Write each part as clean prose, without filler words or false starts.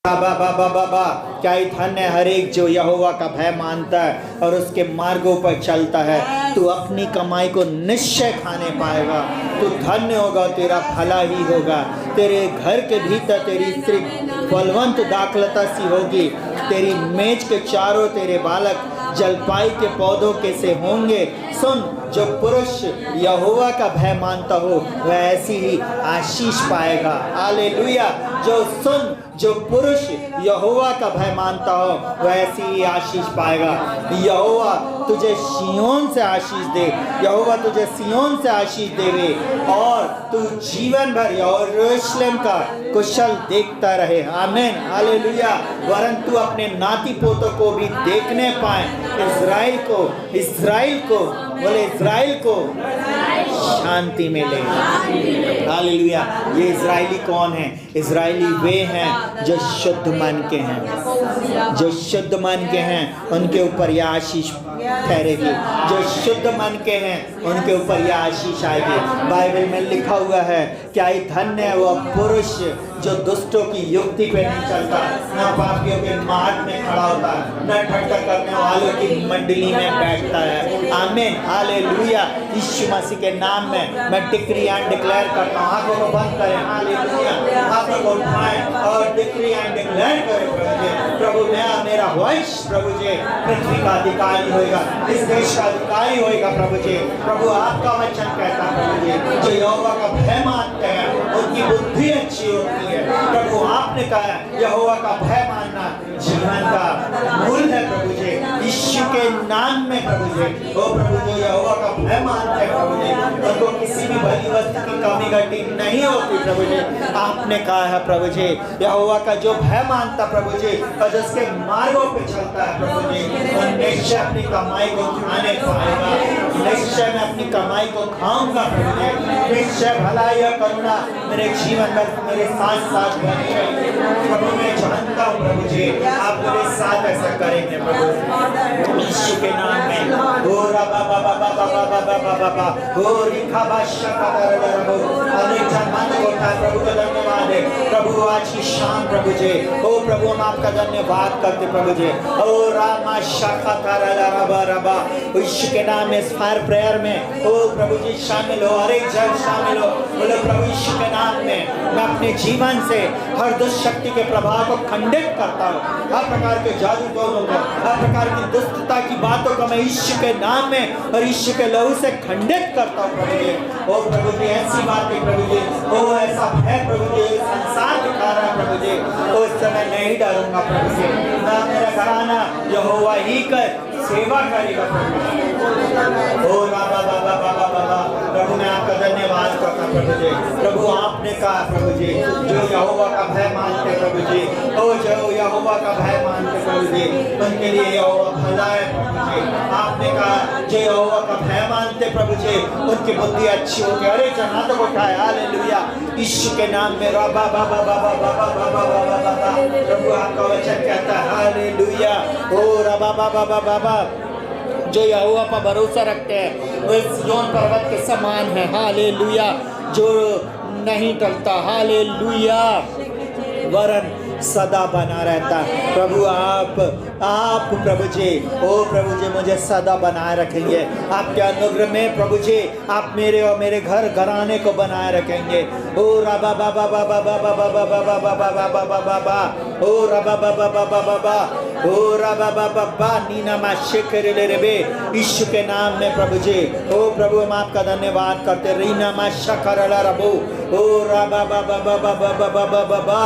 बाबा क्या ही धन्य है हर एक जो यहोवा का भय मानता है और उसके मार्गों पर चलता है। तू अपनी कमाई को निश्चय खाने पाएगा, तू धन्य होगा, तेरा भला ही होगा। तेरे घर के भीतर तेरी स्त्री फलवंत दाखलता सी होगी, तेरी मेज के चारों तेरे बालक जलपाई के पौधों के से होंगे। सुन, जो पुरुष यहोवा का भय मानता हो वह ऐसी ही आशीष पाएगा। हालेलुया। जो पुरुष यहोवा का भय मानता हो वह ऐसी ही आशीष पाएगा। यहोवा तुझे सिय्योन से आशीष दे, यहोवा तुझे सिय्योन से आशीष देवे और तू जीवन भर यरूशलेम का कुशल देखता रहे। आमीन। हालेलुया। वरन तू अपने नाती पोतों को भी देखने पाए, इस्राएल को शांति मिले। हालेलुया। ये इजरायली कौन है? इजरायली वे हैं जो शुद्ध मन के हैं, जो शुद्ध मन के हैं उनके ऊपर यह आशीष ठहरेगी। जो शुद्ध मन के हैं उनके ऊपर यह आशीष आएगी। बाइबल में लिखा हुआ है, क्या ही धन्य है वह पुरुष जो दुष्टों की युक्ति पे नहीं चलता, न पापियों के मार्ग में खड़ा होता, न ठट्ठा करने वालों की मंडली में बैठता है। आमीन। हालेलुया। यीशु मसीह के नाम में मैं डिक्री एंड डिक्लेयर करता हूँ। आंखों को बंद करें। हालेलुया। हाथों को उठाएं और डिक्री एंड डिक्लेयर करें। प्रभु मेरा वंश प्रभु जी पृथ्वी का अधिकारी होगा, इस देश का अधिकारी होगा। प्रभु जी, प्रभु आपका वचन कहता है प्रभु जी, जो यहोवा का भय मानते हैं उनकी बुद्धि अच्छी होती है। प्रभु आपने कहा यहोवा का भय मानना जीवन का मूल है। प्रभु जी, यीशु के नाम में प्रभु जी, ओ प्रभु जी, यहोवा का भय मानते हैं प्रभु जी, उनको किसी भी भली वस्तु की कमी घटी नहीं होती। प्रभु जी, आपने कहा है प्रभु जी, यहोवा का जो भय मानता प्रभु जी और जिसके मार्गों पे चलता है प्रभु जी, वो निश्चय अपनी कमाई को खाने पाएगा। निश्चय मैं अपनी कमाई को खाऊंगा प्रभु जी। निश्चय भलाई और करुणा मेरे जीवन में मेरे साथ साथ बनी रहेगी। प्रभु मैं जानता हूँ प्रभु जी, आप मेरे साथ ऐसा करेंगे प्रभु यीशु के नाम में। ओ रबा बाबा बाबा बाबा बाबा बाबा ओ रिखा बादशाह का दरबार अनेक जन्मांत होता है। प्रभु का धन्यवाद है प्रभु आज की शाम प्रभु जी। ओ प्रभु हम आपका धन्यवाद करते प्रभु जी। ओ रामा शाखा रबा रबा यीशु के नाम में फायर प्रेयर में ओ प्रभु जी शामिल हो, हर एक जन शामिल हो। बोले प्रभु यीशु के नाम में मैं अपने जीवन से हर दुष्ट शक्ति के प्रभाव को खंडित करता हूँ। हर प्रकार के जादू टोनों को, हर प्रकार की दुष्टता की बातों को मैं यीशु के नाम में और यीशु के लहू से खंडित करता हूँ प्रभु जी। ओ प्रभु जी ऐसी बातें प्रभु जी, ओ ऐसा है प्रभु जी, संसार दिखा रहा है प्रभु जी, ओ इस समय नहीं डरूंगा प्रभु जी। ना मेरा घराना यहोवा ही कर सेवा करेगा प्रभु। ओ बाबा बाबा बाबा बाबा प्रभु मैं आपका धन्यवाद करता प्रभु जी। प्रभु आपने कहा प्रभु जी, जो यहोवा का भय मानते प्रभु जी, ओ जो यहोवा का भय मानते प्रभु जी उनके लिए यहोवा भला है प्रभु जी। आपने कहा जो यहोवा का भय मानते प्रभु जी उनकी बुद्धि अच्छी होगी। अरे जहाँ तक उठाए। हालेलुया। यीशु के नाम में रबा बाबा बाबा बाबा बाबा बाबा बाबा प्रभु आपका वचन कहता है। हालेलुया। ओ रबा बाबा बाबा बाबा जो यहोवा पर भरोसा रखते हैं वो सिय्योन पर्वत के समान है। हालेलुया। जो नहीं टलता। हालेलुया। वरन सदा बना रहता है। प्रभु आप प्रभु जी, ओ प्रभु जी मुझे सदा बनाए रखेंगे आपके अनुग्रह में प्रभु जी। आप मेरे और मेरे घर घराने को बनाए रखेंगे। ओ रबा बाबा बाबा बाबा बाबा बाबा बाबा बाबा बाबा ओ रबा बाबा बाबा बाबा ओ रबा बाबा बा नीना मा शेखर रेबे यीशु के नाम में प्रभु जी। ओ प्रभु हम आपका धन्यवाद करते। रीना मा शकर रबो ओ रबा बाबा बाबा बाबा बाबा बाबा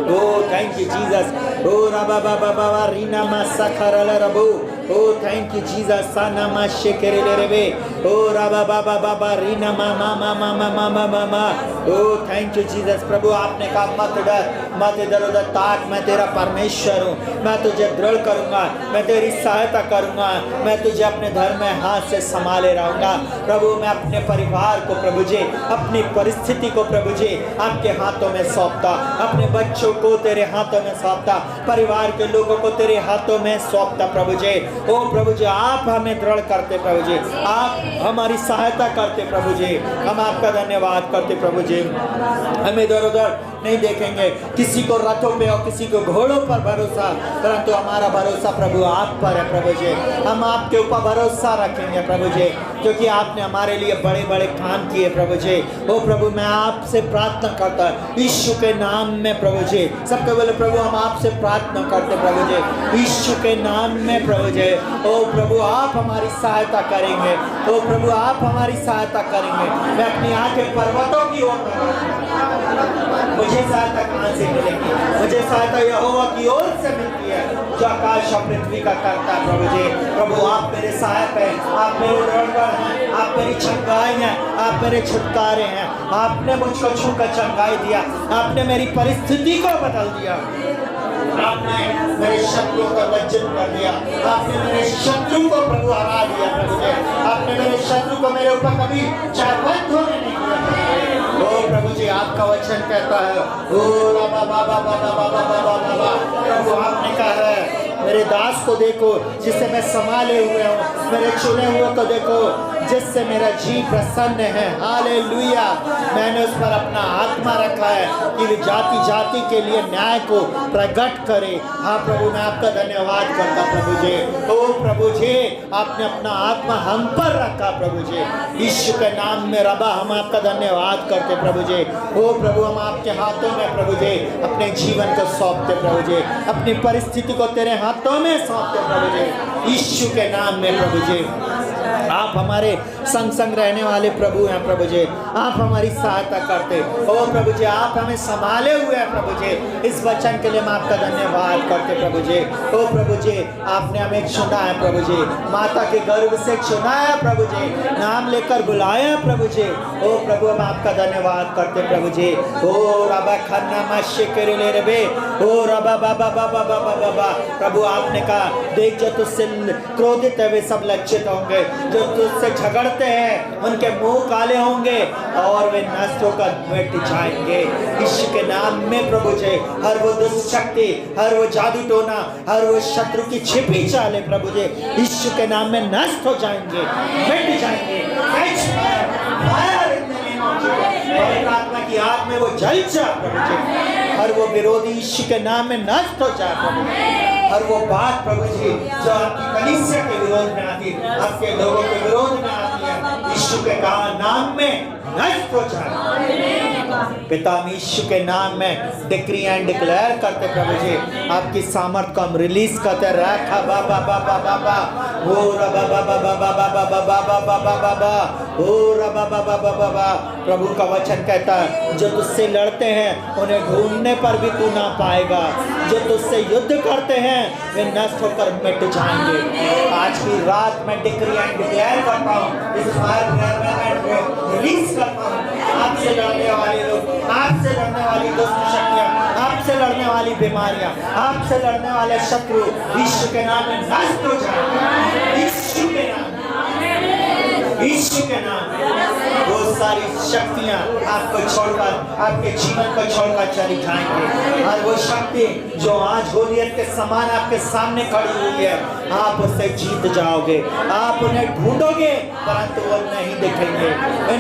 Oh, thank you, Jesus. Oh, Rabba Baba Baba Rina Masakara Rabu. Oh, thank you, Jesus. Sana Mashekerele Rebe. Oh, Rabba Baba Baba Rina Mama Mama Mama Mama. Oh, thank you, Jesus. प्रभु आपने कहा मत डर, मत इधर उधर ताक, मैं तेरा परमेश्वर हूँ। मैं तुझे दृढ़ करूँगा, मैं तेरी सहायता करूँगा, मैं तुझे अपने धर्म में हाथ से संभाले रहूँगा। प्रभु मैं अपने परिवार को प्रभु जी, अपनी परिस्थिति को प्रभु जी आपके हाथों में सौंपता, अपने बच्चों को तेरे हाथों में सौंपता, परिवार के लोगों को तेरे हाथों में सौंपता प्रभु जी। ओ प्रभु जी आप हमें दृढ़ करते प्रभु जी, आप हमारी सहायता करते प्रभु जी। हम आपका धन्यवाद करते प्रभु जी। हमें इधर उधर नहीं देखेंगे किसी को रथों पे और किसी को घोड़ों पर भरोसा, परंतु हमारा भरोसा प्रभु आप पर है प्रभु जी। हम आपके ऊपर भरोसा रखेंगे प्रभु जी, क्योंकि आपने हमारे लिए बड़े बड़े काम किए प्रभु जी। ओ प्रभु मैं आपसे प्रार्थना करता यीशु के नाम में प्रभु जी। सबके बोले प्रभु हम आपसे प्रार्थना करते प्रभु जी यीशु के नाम में प्रभु जी। ओ प्रभु आप हमारी सहायता करेंगे, ओ प्रभु आप हमारी सहायता करेंगे। मैं अपनी आंखें पर्वतों की ओर मुझे सहायता कहाँ से मिलेगी? मुझे सहायता यहोवा की ओर से मिलती है जो आकाश और पृथ्वी का करता है प्रभु जी। प्रभु आप मेरे सहायक हैं, आप मेरे उद्धारकर हैं, आप मेरी चंगाई हैं, आप मेरे छुटकारे हैं। आपने मुझको छूकर चंगाई दिया, आपने मेरी परिस्थिति को बदल दिया, आपने मेरे शत्रुओं को लज्जित कर दिया, आपने मेरे शत्रु को प्रभु हरा दिया प्रभु जी। आपने मेरे शत्रु को मेरे ऊपर कभी चाबंद होने नहीं दिया। ओ प्रभु जी आपका वचन कहता है ओ बाबा बाबा बाबा बाबा बाबा प्रभु आपने कहा है मेरे दास को देखो जिसे मैं संभाले हुए हूँ, मेरे चुने हुए को देखो जिससे मेरा जी प्रसन्न है। हालेलुया। मैंने उस पर अपना आत्मा रखा है कि वे जाति जाति के लिए न्याय को प्रकट करे। हाँ प्रभु मैं आपका धन्यवाद करता प्रभु जी। ओ प्रभु जी आपने अपना आत्मा हम पर रखा प्रभु जी यीशु के नाम में। रबा हम आपका धन्यवाद करते प्रभु जी। ओ प्रभु हम आपके हाथों में प्रभु जी अपने जीवन को सौंपते प्रभु जी, अपनी परिस्थिति को तेरे हाथों में सौंपते प्रभु जी यीशु के नाम में प्रभु जी। आप हमारे संग संग रहने वाले प्रभु हैं प्रभु जी, आप हमारी सहायता करते। ओ प्रभु जी आप हमें संभाले हुए हैं प्रभु जी। इस वचन के लिए मैं आपका धन्यवाद करते प्रभु जी। ओ प्रभु जी आपने हमें चुना है प्रभु जी, माता के गर्भ से चुना है प्रभु जी, नाम लेकर बुलाया है प्रभु जी। ओ प्रभु हम आपका धन्यवाद करते प्रभु जी। ओ रबा खन्ना माशेकरे ले रे बे ओ रबा बाबा बाबा बाबा बाबा प्रभु आपने कहा देख जो तुझसे क्रोधित है वे सब लज्जित होंगे, जो तुझसे झगड़ते हैं उनके मुंह काले होंगे और वे नष्ट होकर मिट जाएंगे यीशु के नाम में प्रभु जी। हर वो दुष्ट शक्ति, हर वो जादू टोना, हर वो शत्रु की छिपी चाले प्रभु जी यीशु के नाम में नष्ट हो जाएंगे, मिट जाएंगे। आत्मा की आग में वो जल जाए प्रभु जी। हर वो विरोधी यीशु के नाम में नष्ट हो जाए प्रभु जी। हर वो बात प्रभु जी जो आपकी कलीसिया के विरोध में आती है, आपके लोगों के विरोध में आती है, यीशु के नाम में नष्ट हो जाए। पिता यीशु के नाम में डिक्री एंड डिक्लेयर करते प्रभु जी आपकी सामर्थ को हम रिलीज करते। रखा बाबा बाबा बाबा ओ रबा बाबा बाबा बाबा बाबा बाबा बाबा ओ रबा बाबा बाबा। प्रभु का वचन कहता है जो तुझसे लड़ते हैं उन्हें ढूंढने पर भी तू ना पाएगा, जो तुझसे युद्ध करते हैं वे नष्ट होकर मिट जाएंगे। आज की रात में डिक्री एंड डिक्लेयर करता हूँ, इस रिलीज करता हूँ। आपसे लड़ने वाले लोग, आपसे लड़ने वाली दुष्ट शक्तियाँ, आपसे लड़ने वाली बीमारियाँ, आपसे लड़ने वाले शत्रु यीशु के नाम में नष्ट हो जाए। यीशु के नाम, यीशु के नाम वो सारी शक्तियाँ आपको छोड़कर, आपके जीवन को छोड़कर चली जाएंगे। और वो शक्ति जो आज गोलियत के समान आपके सामने खड़ी हुई है, आप उससे जीत जाओगे। आप उन्हें ढूंढोगे परंतु वो नहीं दिखेंगे,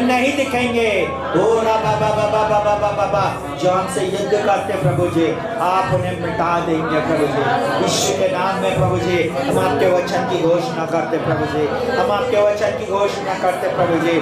नहीं दिखेंगे। ओ बाबा बाबा बाबा बाबा बाबा जो हमसे युद्ध करते प्रभु जी आप उन्हें मिटा देंगे प्रभु जी यीशु के नाम में प्रभु जी। हम आपके वचन की घोषणा करते प्रभु जी, हम आपके वचन की घोषणा करते प्रभु जी,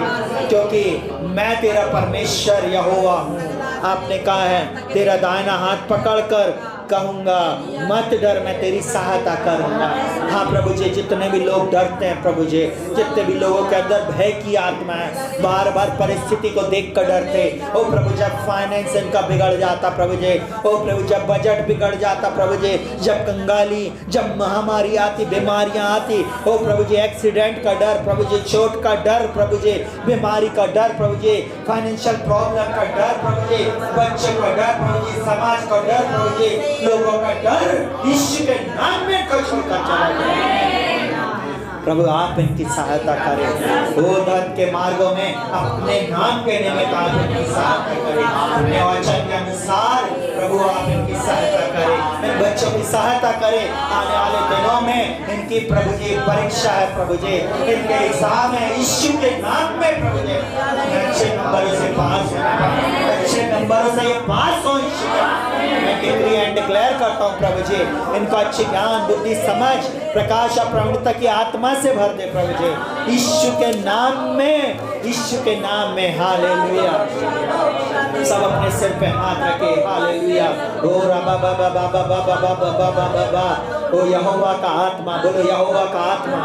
क्योंकि मैं तेरा परमेश्वर यहोवा हूँ। आपने कहा है तेरा दाहिना हाथ पकड़कर कहूँगा मत डर, मैं तेरी सहायता करूँगा। हाँ प्रभु जी जितने भी लोग डरते हैं प्रभु जी, जितने भी लोगों के अंदर भय की आत्मा है, बार बार परिस्थिति को देख कर डरते, ओ प्रभु जब फाइनेंस इनका बिगड़ जाता प्रभु जी, ओ प्रभु जब बजट बिगड़ जाता प्रभु जी, जब कंगाली, जब महामारी आती, बीमारियाँ आती, ओ प्रभु जी एक्सीडेंट का डर प्रभु जी, चोट का डर प्रभु जी, बीमारी का डर प्रभु जी, फाइनेंशियल प्रॉब्लम का डर प्रभु जी, बच्चे का डर प्रभु जी, समाज का डर प्रभु जी, लोगों का डर यीशु के नाम में छोड़कर चला गया। प्रभु आप इनकी सहायता करें, वो धन के मार्गों में अपने नाम के निमित्त आप इनकी सहायता करें। अपने वचन के अनुसार प्रभु आप इनकी सहायता करें। इन बच्चों यीशु की सहायता करे। आने वाले दिनों में इनकी प्रभु जी परीक्षा है, प्रभु जी इनके एग्जाम है, यीशु के नाम में प्रभु जी अच्छे नंबरों से पास हो, अच्छे नंबरों से ये पास हो। मैं डिक्री एंड डिक्लेयर करता हूँ प्रभु जी, इनको अच्छी ज्ञान बुद्धि समझ प्रकाश और प्रवीणता की आत्मा से भर दे प्रभु जी, यीशु के नाम में, यीशु के नाम में। हालेलुया। सब अपने सिर पे हाथ रखे। हालेलुया। ओ रबा बाबा बाबा बाबा बाबा बाबा बाबा, ओ यहोवा का आत्मा, बोलो यहोवा का आत्मा,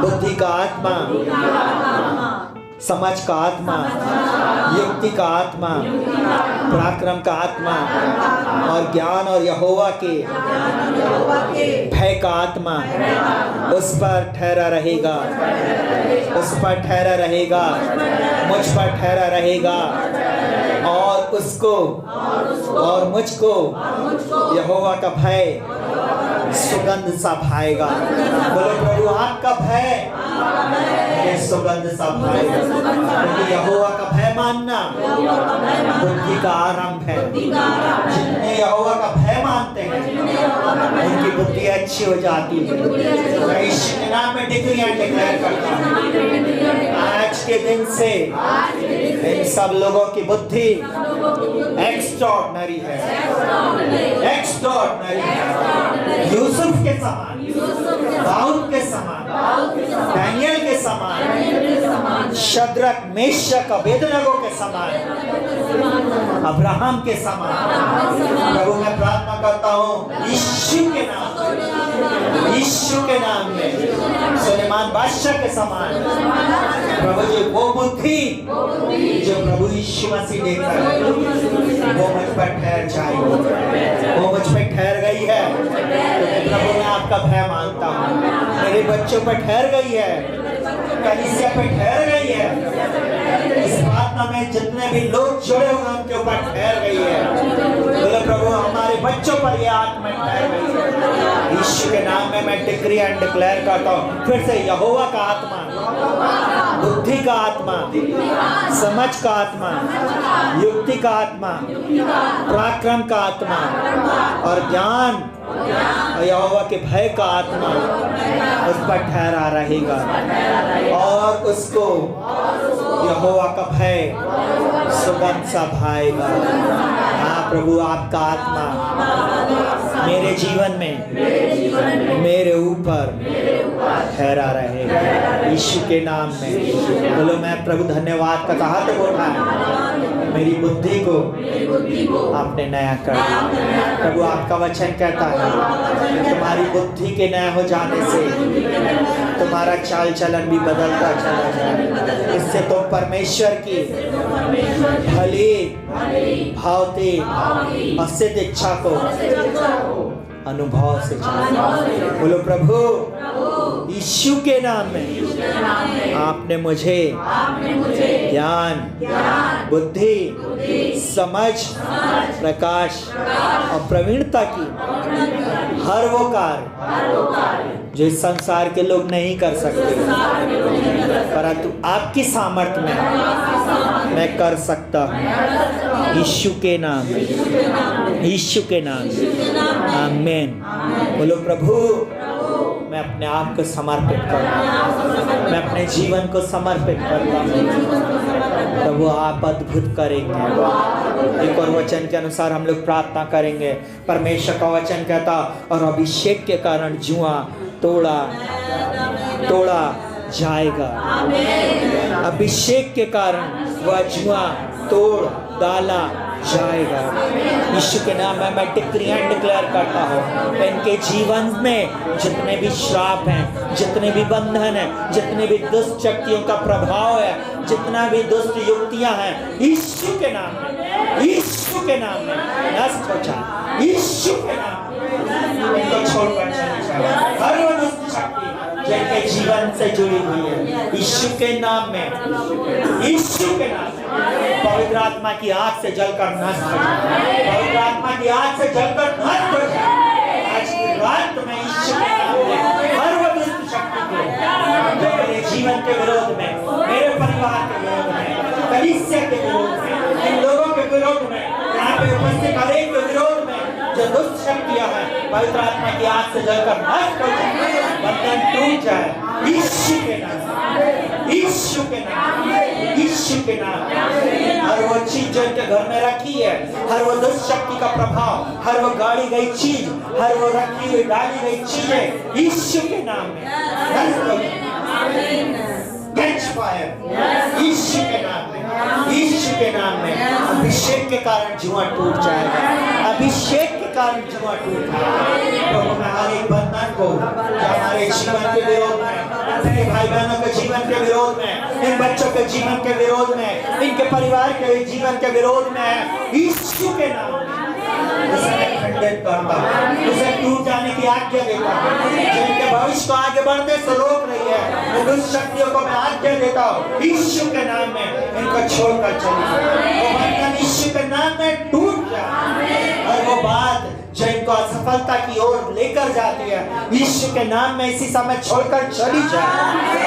बुद्धि का आत्मा, समझ का आत्मा, युक्ति का आत्मा, पराक्रम का आत्मा और ज्ञान और यहोवा के भय का आत्मा उस पर ठहरा रहेगा, उस पर ठहरा रहेगा, मुझ पर ठहरा रहेगा और उसको और मुझको यहोवा का भय सुगंध सा भाएगा। बोलो प्रभु आपका भय सुगंध सा भाएगा, क्योंकि यहोवा का भय मानना बुद्धि का आरंभ है। जितने यहोवा का भय मानते हैं उनकी बुद्धि अच्छी हो जाती है। मैं यीशु के नाम में डिक्री एंड डिक्लेयर करता हूँ, आज के दिन से इन सब लोगों की बुद्धि एक्स्ट्राऑर्डिनरी है, एक्स्ट्राऑर्डिनरी है। यूसुफ के समान, दाऊद के समान, दानियल के समान, शद्रक मेशक अबेदनगो के समान, अब्राहम के समान। प्रभु मैं प्रार्थना करता हूँ यीशु के नाम, यीशु के नाम में सुलेमान बादशाह के समान प्रभु जी वो बुद्धि जो प्रभु यीशु मसीह देता है वो मुझ पर ठहर जाएगी, वो मुझ पर ठहर गई है। तो प्रभु मैं आपका भय मानता हूँ, मेरे बच्चों पर ठहर गई है, कलीसिया पे ठहर गई है, इस प्रार्थना में जितने भी लोग जुड़े हुए उनके ऊपर ठहर गई है। बोले प्रभु हमारे बच्चों पर ये आत्मा ठहर गई है। यीशु के नाम में मैं डिक्री एंड डिक्लेयर करता हूँ फिर से यहोवा का आत्मा, बुद्धि का आत्मा, समझ का आत्मा, युक्ति का आत्मा, पराक्रम का आत्मा और ज्ञान और यहोवा के भय का आत्मा उस पर ठहरा रहेगा और उसको यहोवा का भय सुगंध सा भाएगा। हाँ प्रभु आपका आत्मा मेरे जीवन में मेरे ऊपर ठहरा रहेगा यीशु के नाम में। बोलो मैं प्रभु धन्यवाद का कहा तो बोल रहा है, मेरी बुद्धि को आपने नया कर दिया। प्रभु आपका वचन कहता है तुम्हारी बुद्धि के नया हो जाने से तुम्हारा चाल चलन भी बदलता चला जाए, इससे तुम परमेश्वर की भली भावती और सिद्ध इच्छा को अनुभव से जानो। बोलो प्रभु यीशु के नाम में आपने मुझे ज्ञान बुद्धि समझ प्रकाश और प्रवीणता की हर वो कार्य जो इस संसार के लोग नहीं कर सकते, परंतु आपकी सामर्थ्य में मैं कर सकता हूँ यीशु के नाम में, यीशु के नाम में। आमीन। बोलो प्रभु मैं अपने आप को समर्पित करता हूँ, मैं अपने जीवन को समर्पित करता हूँ। प्रभु आप अद्भुत करेंगे। एक और वचन के अनुसार हम लोग प्रार्थना करेंगे। परमेश्वर का वचन कहता और अभिषेक के कारण जुआ तोड़ा जाएगा। अभिषेक के कारण वह जुआ तोड़ डाला जाएगा। यीशु के नाम में मैं डिक्री एंड डिक्लेयर करता हूँ इनके जीवन में जितने भी श्राप हैं, जितने भी बंधन हैं, जितने भी दुष्ट शक्तियों का प्रभाव है, जितना भी दुष्ट युक्तियां हैं, यीशु के नाम में, यीशु के नाम में नष्ट हो जाए। यीशु के नाम में इनको छोड़कर चले जाए। हर वो दुष्ट शक्ति जिनके जीवन से जुड़ी हुई है यीशु के नाम में, यीशु के नाम में पवित्र आत्मा की आग से जलकर नष्ट हो जाए। पवित्र आत्मा की आग से जलकर नष्ट हो जाए। आज की रात में यीशु के नाम में हर वो दुष्ट शक्ति को जो मेरे जीवन के विरोध में, मेरे परिवार के विरोध में, कलीसिया के विरोध में, इन लोगों के विरोध में, यहाँ पे उपस्थित हर एक के विरोध में जो दुष्ट शक्तियां हैं पवित्र आत्मा की आग से जलकर नष्ट हो जाए, बंधन टूट जाए यीशु के नाम, यीशु के नाम, यीशु के नाम। हर वो चीज जो इनके घर में रखी है, हर वो दुष्ट शक्ति का प्रभाव, हर वो गाड़ी गई चीज, हर वो रखी हुई डाली गई चीजें यीशु के नाम में नष्ट हो जाए। कैच फायर यीशु के नाम में, यीशु के नाम में। अभिषेक के कारण जुआ टूट जाएगा, अभिषेक के कारण जुआ टूट जाएगा। तो हमारे बंधन को जो हमारे जीवन के विरोध में, अपने भाई बहनों के जीवन के विरोध में, इन बच्चों के जीवन के विरोध में, इनके परिवार के जीवन के विरोध में, यीशु के नाम में उसे खंडित करता हूं, उसे टूट जाने की आज्ञा देता हूं। जिनके भविष्य को आगे बढ़ने से रोक रही है, उन दुष्ट शक्तियों को मैं आज्ञा देता हूं, यीशु के नाम में इनको छोड़कर चली जाए। वो बंधन यीशु के नाम में टूट जाए, और वो बात जो इनको असफलता की ओर लेकर जाती है, यीशु के नाम में इसी समय छोड़कर चली जाए।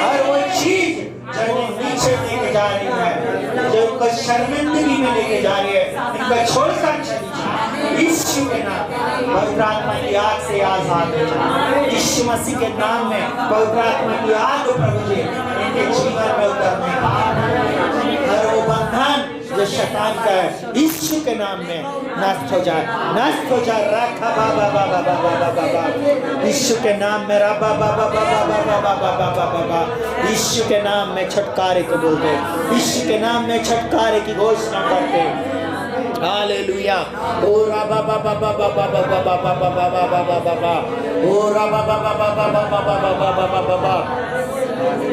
और वो चीज जो इन्हें नीचे लेके जा रही है, जो इनको शर्मिंदगी में लेके जा रही है, इनको छोड़कर चली जाए यीशु के नाम। पवित्र आत्मा की आग से आजाद हो जाए यीशु मसीह के नाम में। पवित्र आत्मा की आग प्रभु जी इनके जीवन में उतरने, हर वो बंधन जो शैतान का है यीशु के नाम में नष्ट हो जाए, नष्ट हो जाए। रखा बाबा बाबा बाबा बाबा यीशु के नाम में, रबा बाबा बाबा बाबा बाबा बाबा बाबा यीशु के नाम में छुटकारे को बोलते, यीशु के नाम में छुटकारे की घोषणा करते। हालेलुया। ओ रबा बाबा बाबा बाबा बाबा बाबा बाबा बाबा बाबा ओ रबा बाबा बाबा बाबा बाबा बाबा बाबा।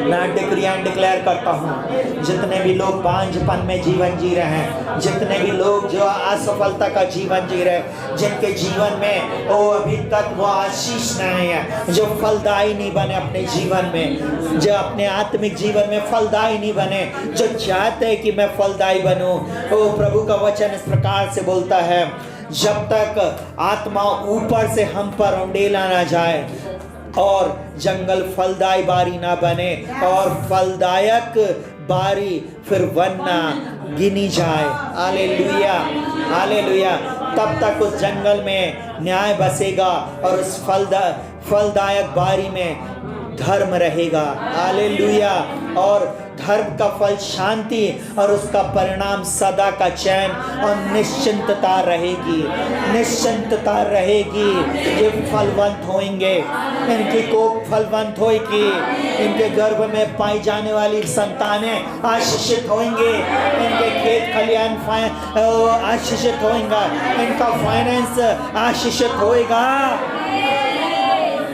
मैं डिक्री एंड डिक्लेयर करता हूँ, जितने भी लोग बांझपन में जीवन जी रहे हैं, जितने भी लोग जो असफलता का जीवन जी रहे हैं, जिनके जीवन में वो अभी तक वो आशीष नहीं है, जो फलदायी नहीं बने अपने जीवन में, जो अपने आत्मिक जीवन में फलदायी नहीं बने, जो चाहते हैं कि मैं फलदायी बनूं, वो प्रभु का वचन इस प्रकार से बोलता है, जब तक आत्मा ऊपर से हम पर उंडेला ना जाए और जंगल फलदायी बारी ना बने और फलदायक बारी फिर वन ना गिनी जाए। Hallelujah, hallelujah. तब तक उस जंगल में न्याय बसेगा और उस फलदायक बारी में धर्म रहेगा। हालेलुया। और धर्म का फल शांति और उसका परिणाम सदा का चैन और निश्चिंतता रहेगी, निश्चिंतता रहेगी। ये फलवंत होंगे, इनकी कोख फलवंत होगी, इनके गर्भ में पाई जाने वाली संतानें आशीषित होंगे, इनके खेत खलियान आशीषित होंगे, इनका फाइनेंस आशीषित होएगा।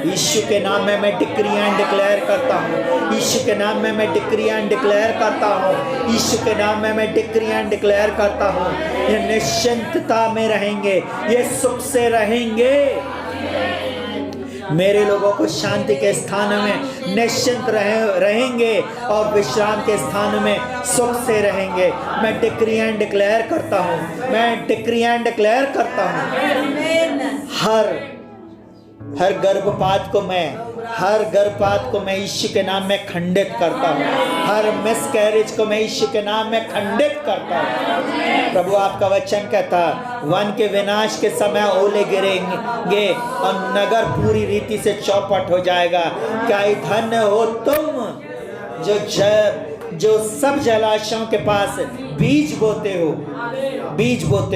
यीशु के नाम में मैं डिक्री एंड डिक्लेयर करता हूँ, यीशु के नाम में मैं डिक्री एंड डिक्लेयर करता हूँ, यीशु के नाम में मैं डिक्री एंड डिक्लेयर करता हूँ। ये निश्चिंतता में रहेंगे, ये सुख से रहेंगे। मेरे लोगों को शांति के स्थान में निश्चिंत रहेंगे और विश्राम के स्थान में सुख से रहेंगे। मैं डिक्री एंड डिक्लेयर करता हूँ, मैं डिक्री एंड डिक्लेयर करता हूँ। हर गर्भपात को मैं यीशु के नाम में खंडित करता हूँ। हर मिसकैरेज को मैं यीशु के नाम में खंडित करता हूँ। प्रभु आपका वचन कहता, वन के विनाश के समय ओले गिरेंगे और नगर पूरी रीति से चौपट हो जाएगा। क्या धन्य हो तुम जो सब जलाशयों के पास बीज बोते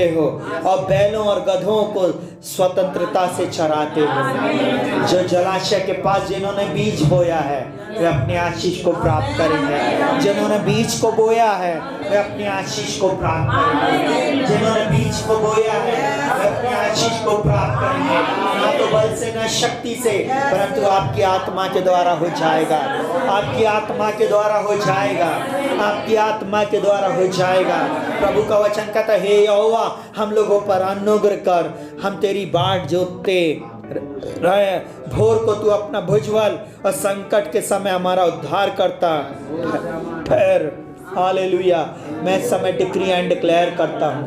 हो और बैलों और गधों को स्वतंत्रता से चराते हो। जो जलाशय के पास जिन्होंने बीज बोया है वे अपने आशीष को प्राप्त करेंगे। जिन्होंने बीज को बोया है वे अपने आशीष को प्राप्त करेंगे। जिन्होंने बीज को बोया है वे अपने आशीष को प्राप्त करेंगे। ना तो बल से ना शक्ति से, परंतु आपकी आत्मा के द्वारा हो जाएगा। आपकी आत्मा के द्वारा हो जाएगा। आपकी आत्मा के द्वारा हो जाएगा। प्रभु का वचन कहता है, हे यहोवा हम लोगों पर अनुग्रह कर, हम तेरी बाट जोतते रहे। भोर को तू अपना भुजबल और संकट के समय हमारा उद्धार करता ठहर। हालेलुया। मैं समय डिक्री एंड डिक्लेयर करता हूँ,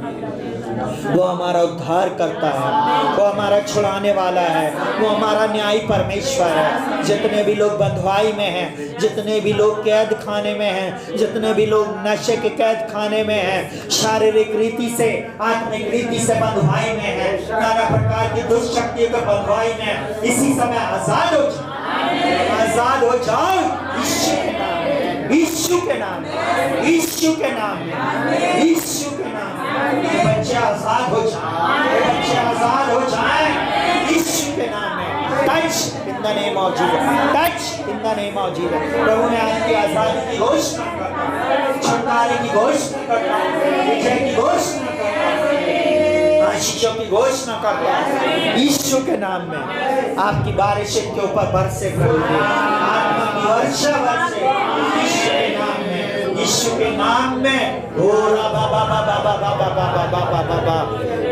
वो हमारा उद्धार करता है, वो हमारा छुड़ाने वाला है, वो हमारा न्यायी परमेश्वर है। जितने भी लोग बंधुआई में हैं, जितने भी लोग कैद खाने में हैं, जितने भी लोग नशे के कैद खाने में हैं, शारीरिक रीति से आत्मिक रीति से बंधुआई में हैं, नाना प्रकार की दुष्ट शक्तियों के बंधुआई में हैं, इसी समय आजाद हो जाओ, आजाद हो जाओ यीशु के नाम में, यीशु के नाम में, यीशु के नाम में। ये बच्चे आजाद हो जाए, ये बच्चे आजाद हो जाए यीशु के नाम में। Touch in the name of Jesus, touch in the name of Jesus. प्रभु ने आपकी आजादी की घोषणा करता है, छुटकारे की घोषणा करता है, विजय की घोषणा करता है, आशीषों की घोषणा करता है यीशु के नाम में। आपकी बारिश इनके ऊपर बरसे करेगी, आत्मा की वर्षा बरसे यीशु के नाम में, यीशु के नाम में। ओ रबा बाबा बाबा बाबा बाबा बाबा बाबा,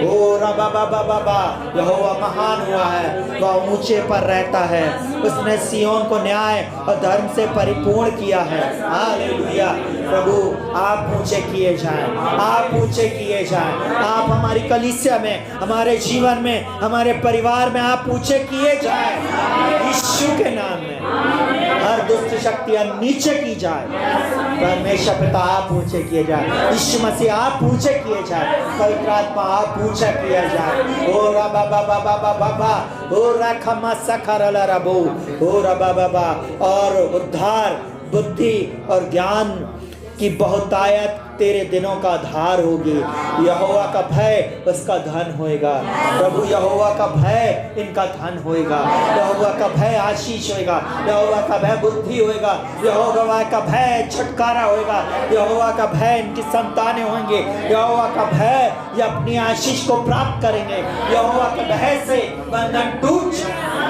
ओ रबा बाबा बाबा। यहोवा महान हुआ है, वह ऊंचे पर रहता है, उसने सियोन को न्याय और धर्म से परिपूर्ण किया है। हालेलुया। प्रभु आप ऊंचे किए जाएं, आप ऊंचे किए जाएं, आप हमारी कलीसिया में, हमारे जीवन में, हमारे परिवार में आप ऊंचे किए जाएं यीशु के नाम में। हर दुष्ट शक्तियां नीचे की जाए, परमेश्वर पिता आप ऊंचे किए जाए, यीशु मसीह आप ऊंचे किए जाए, पवित्र आत्मा आप ऊंचा किया जाए। ओ रबा बाबा बाबा बाबा, ओ रखमा सखरला रबो, ओ रबा बाबा। और उद्धार, बुद्धि और ज्ञान की बहुतायत तेरे दिनों का आधार होगी। यहोवा का भय उसका धन होएगा। प्रभु यहोवा का भय इनका धन होएगा, यहोवा का भय आशीष होएगा, यहोवा का भय बुद्धि होएगा, यहोवा का भय छुटकारा होएगा, यहोवा का भय इनकी संतानें होंगे, यहोवा का भय ये अपनी आशीष को प्राप्त करेंगे, यहोवा के भय से बंधन टूट जाएगा।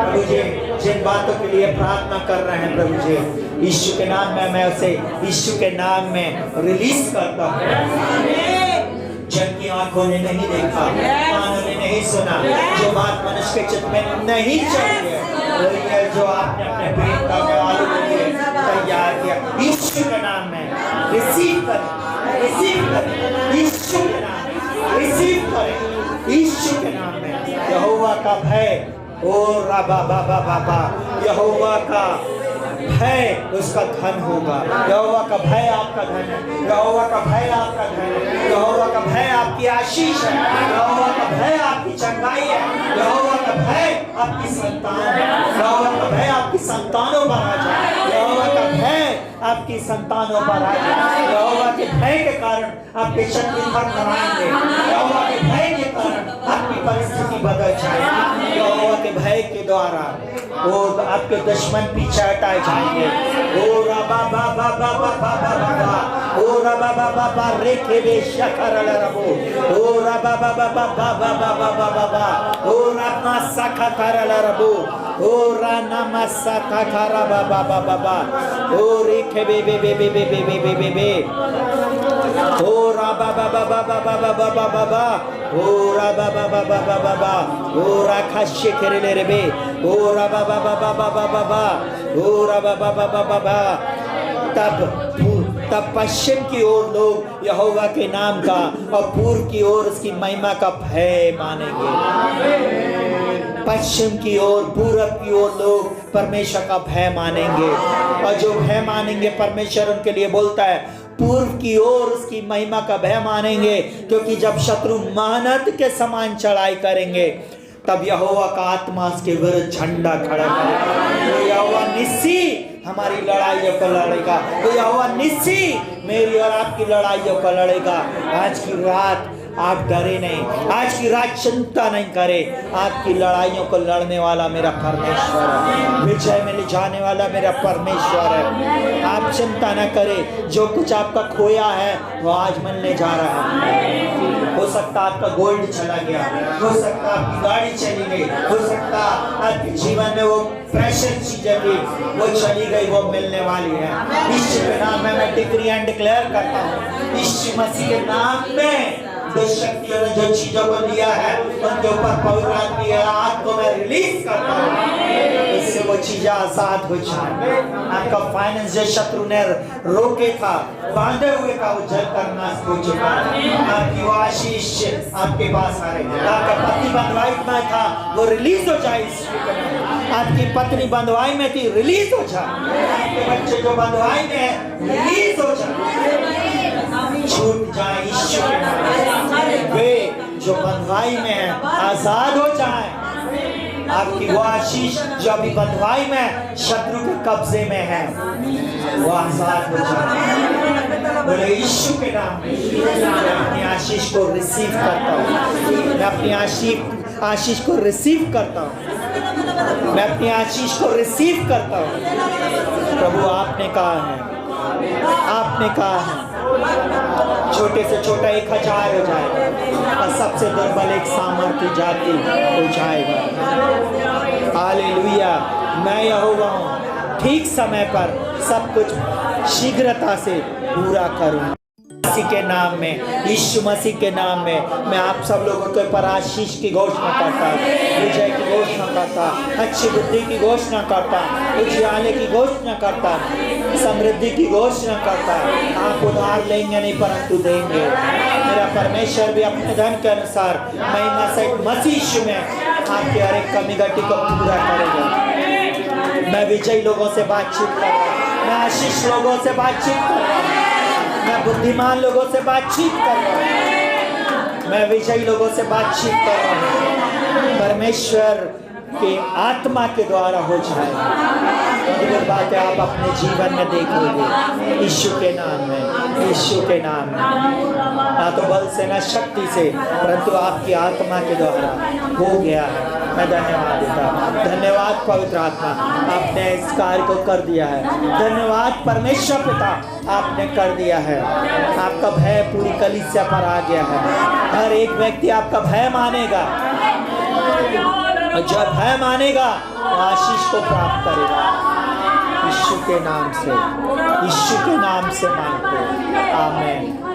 प्रभु जी जिन बातों के लिए प्रार्थना कर रहे हैं प्रभु जी, यीशु के नाम में मैं उसे यीशु के नाम में रिलीज करता हूँ। जिनकी आंखों ने नहीं देखा, कानों ने नहीं सुना, जो बात मनुष्य के चित्त में नहीं चली है, जो आपने अपने प्रेम करने वालों के लिए तैयार किया, यीशु के नाम में रिसीव करें, रिसीव करें यीशु के नाम में, रिसीव करें यीशु के नाम में। यहोवा का भय, ओ रबा बाबा बाबा, यहोवा का भय उसका धन होगा। यहोवा का भय आपका धन है, यहोवा का भय आपका धन है, यहोवा का भय आपकी आशीष है, यहोवा का भय आपकी चंगाई है, यहोवा का भय आपकी संतान है, यहोवा का भय आपकी संतानों पर आ जाए, यहोवा का भय आपकी संतानों पर आ जाए। यहोवा के भय के कारण आपके शत्रु पर कराएंगे, यहोवा के भय के कारण आपकी परिस्थिति बदल जाएगी, यहोवा के भय के द्वारा वो आपके दुश्मन पीछे हटाए जाएंगे। ओ रबा बाबा बाबा बाबा बाबा, ओ रबा बाबा बाबा रेखे बे शखरल रबो, ओ रबा बाबा बाबा बाबा बाबा बाबा, ओ रमा सखा करल रबो, ओ राना मसा खरा बाबा बाबा बाबा, ओ रेखे बे बे बे बे बे बे बे बे बे, ओ रबा बाबा बाबा बाबा बाबा बाबा, ओ रबा बाबा बाबा बाबा, ओ राखा शेखरे रे बे, ओ रबा बाबा बाबा बाबा बाबा, ओ रबा बाबा बाबा बाबा। तब पश्चिम की ओर लोग यहोवा के नाम का और पूर्व की ओर उसकी महिमा का भय मानेंगे। पश्चिम की ओर, पूरब की ओर लोग परमेश्वर का भय मानेंगे, और जो भय मानेंगे परमेश्वर उनके लिए बोलता है पूर्व की ओर उसकी महिमा का भय मानेंगे, क्योंकि जब शत्रु महानद के समान चढ़ाई करेंगे तब यहोवा का आत्मा उसके विरुद्ध झंडा खड़ा करेगा। तो यहोवा निस्सी हमारी लड़ाइयों को लड़ेगा, तो यहोवा निस्सी मेरी और आपकी लड़ाइयों को लड़ेगा। आज की रात आप डरे नहीं, आज की रात चिंता नहीं करें, आपकी लड़ाइयों को लड़ने वाला मेरा परमेश्वर है, विजय में ले जाने वाला मेरा परमेश्वर है। आप चिंता न करें, जो कुछ आपका खोया है वो आज मिलने जा रहा है। हो सकता आपका गोल्ड चला गया, हो सकता आपकी गाड़ी चली गई, हो सकता आपके जीवन में वो प्रेशियस चीजें थी वो चली गई, वो मिलने वाली है। यीशु के नाम में मैं डिक्री एंड डिक्लेयर करता हूँ, यीशु मसीह के नाम में दुष्ट शक्तियों ने जो चीजों को लिया है उनके ऊपर पवित्र आत्मा की रात को मैं रिलीज करता हूँ, इससे वो चीजें आजाद हो जाए। आपका फाइनेंस जो शत्रु ने रोके था, बांधे हुए था, वो जल करना हो चुका है। आपकी वो आशीष आपके पास आ रही है। आपका पति बंधुआई में था, वो रिलीज हो जाए यीशु के नाम में। आपकी पत्नी बंधुआई में थी, रिलीज हो जाए। आपके बच्चे जो बंधुआई में है, रिलीज हो जाए, छूट जाए यीशु के नाम में। वे जो बंधुआई में है आजाद हो जाए। आपकी वो आशीष जो अभी बंधुआई में शत्रु के कब्जे में है, वो आजाद हो जाए। बोले यीशु के नाम में मैं अपनी आशीष को रिसीव करता हूँ। मैं अपनी आशीष को रिसीव करता हूँ। मैं अपनी आशीष को रिसीव करता हूँ। प्रभु आपने कहा है, आपने कहा है छोटे से छोटा 1000 हो जाएगा और सबसे दुर्बल एक सामर्थ्य जाति हो जाएगा। हालेलुया। मैं यहोवा हूँ, ठीक समय पर सब कुछ शीघ्रता से पूरा करूँ। मसीह के नाम में, यीशु मसीह के नाम में मैं आप सब लोगों के ऊपर आशीष की घोषणा करता, विजय की घोषणा करता, अच्छी बुद्धि की घोषणा करता, उजियाले की घोषणा करता, समृद्धि की घोषणा करता। आप उधार लेंगे नहीं परंतु देंगे। मेरा परमेश्वर भी अपने धन के अनुसार महिमा सहित मसीह यीशु में आपकी हर एक कमी घटी को पूरा करेगा। मैं विजयी लोगों से बातचीत कर रहा हूँ, मैं आशीष लोगों से बातचीत कर रहा हूँ, मैं बुद्धिमान लोगों से बातचीत कर रहा हूँ, मैं विजयी लोगों से बातचीत कर रहा हूँ। परमेश्वर के आत्मा के द्वारा हो जाए। बात है आप अपने जीवन में देखोगे यीशु के नाम में, यीशु के नाम में। ना तो बल से ना शक्ति से, परंतु आपकी आत्मा के द्वारा हो गया है। मैं धन्यवाद देता हूँ। धन्यवाद पवित्र आत्मा, आपने इस कार्य को कर दिया है। धन्यवाद परमेश्वर पिता, आपने कर दिया है। आपका भय पूरी कलीसिया पर आ गया है। हर एक व्यक्ति आपका भय मानेगा, और जब भय मानेगा वो आशीष को प्राप्त करेगा। यीशु के नाम से, यीशु के नाम से मांगते, आमीन।